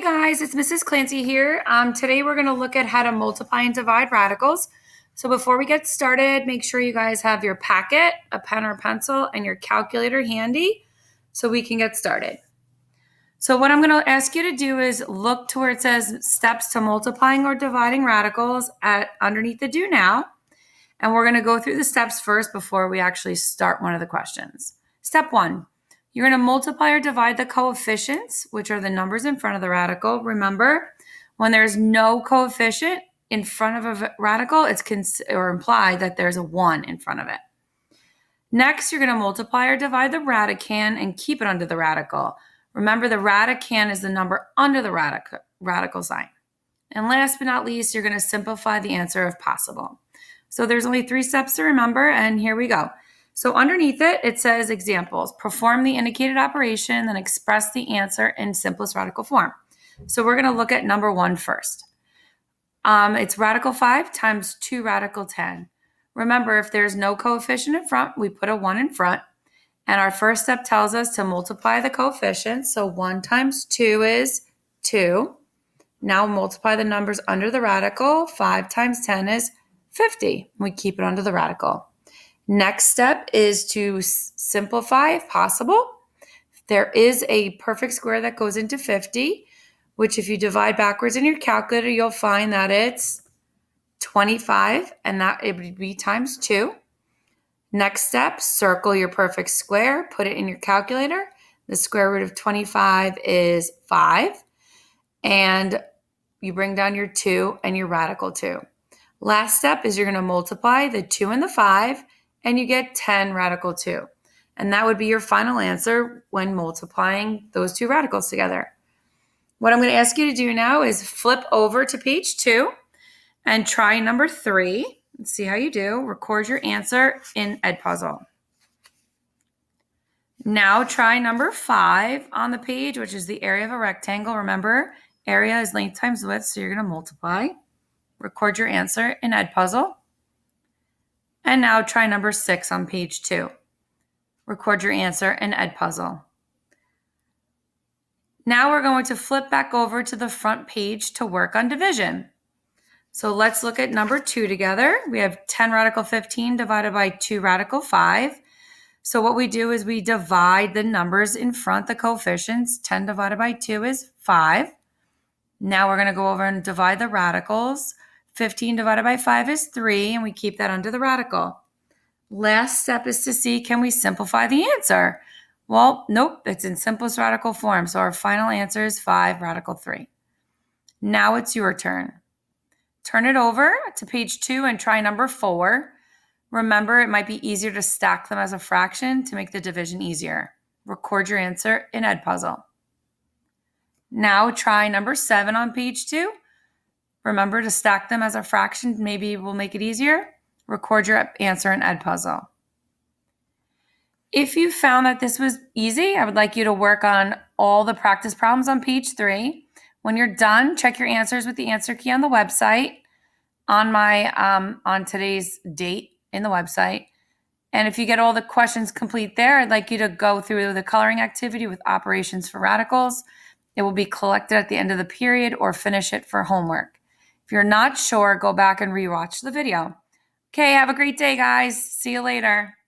guys, it's Mrs. Clancy here. Today we're going to look at how to multiply and divide radicals. So before we get started, make sure you guys have your packet, a pen or pencil, and your calculator handy so we can get started. So what I'm going to ask you to do is look to where it says steps to multiplying or dividing radicals underneath the do now. And we're going to go through the steps first before we actually start one of the questions. Step 1. You're going to multiply or divide the coefficients, which are the numbers in front of the radical. Remember, when there's no coefficient in front of a radical, it's implied that there's a 1 in front of it. Next, you're going to multiply or divide the radicand and keep it under the radical. Remember, the radicand is the number under the radical sign. And last but not least, you're going to simplify the answer if possible. So there's only 3 steps to remember, and here we go. So underneath it, it says examples. Perform the indicated operation, then express the answer in simplest radical form. So we're going to look at number 1 first. It's radical 5 times 2 radical 10. Remember, if there's no coefficient in front, we put a 1 in front. And our first step tells us to multiply the coefficients. So 1 times 2 is 2. Now multiply the numbers under the radical. 5 times 10 is 50. We keep it under the radical. Next step is to simplify if possible. There is a perfect square that goes into 50, which if you divide backwards in your calculator, you'll find that it's 25, and that it would be times 2. Next step, circle your perfect square, put it in your calculator. The square root of 25 is 5, and you bring down your 2 and your radical 2. Last step is you're going to multiply the 2 and the 5, and you get 10 radical 2. And that would be your final answer when multiplying those 2 radicals together. What I'm going to ask you to do now is flip over to page 2 and try number 3. Let's see how you do. Record your answer in Edpuzzle. Now try number 5 on the page, which is the area of a rectangle. Remember, area is length times width, so you're going to multiply. Record your answer in Edpuzzle. And now try number 6 on page 2. Record your answer in Edpuzzle. Now we're going to flip back over to the front page to work on division. So let's look at number 2 together. We have 10 radical 15 divided by 2 radical 5. So what we do is we divide the numbers in front, the coefficients. 10 divided by 2 is 5. Now we're going to go over and divide the radicals. 15 divided by 5 is 3, and we keep that under the radical. Last step is to see, can we simplify the answer? Well, nope, it's in simplest radical form, so our final answer is 5 radical 3. Now it's your turn. Turn it over to page 2 and try number 4. Remember, it might be easier to stack them as a fraction to make the division easier. Record your answer in Edpuzzle. Now try number 7 on page 2. Remember to stack them as a fraction, maybe will make it easier. Record your answer in Edpuzzle. If you found that this was easy, I would like you to work on all the practice problems on page 3. When you're done, check your answers with the answer key on the website on today's date in the website. And if you get all the questions complete there, I'd like you to go through the coloring activity with operations for radicals. It will be collected at the end of the period or finish it for homework. If you're not sure, go back and rewatch the video. Okay, have a great day, guys. See you later.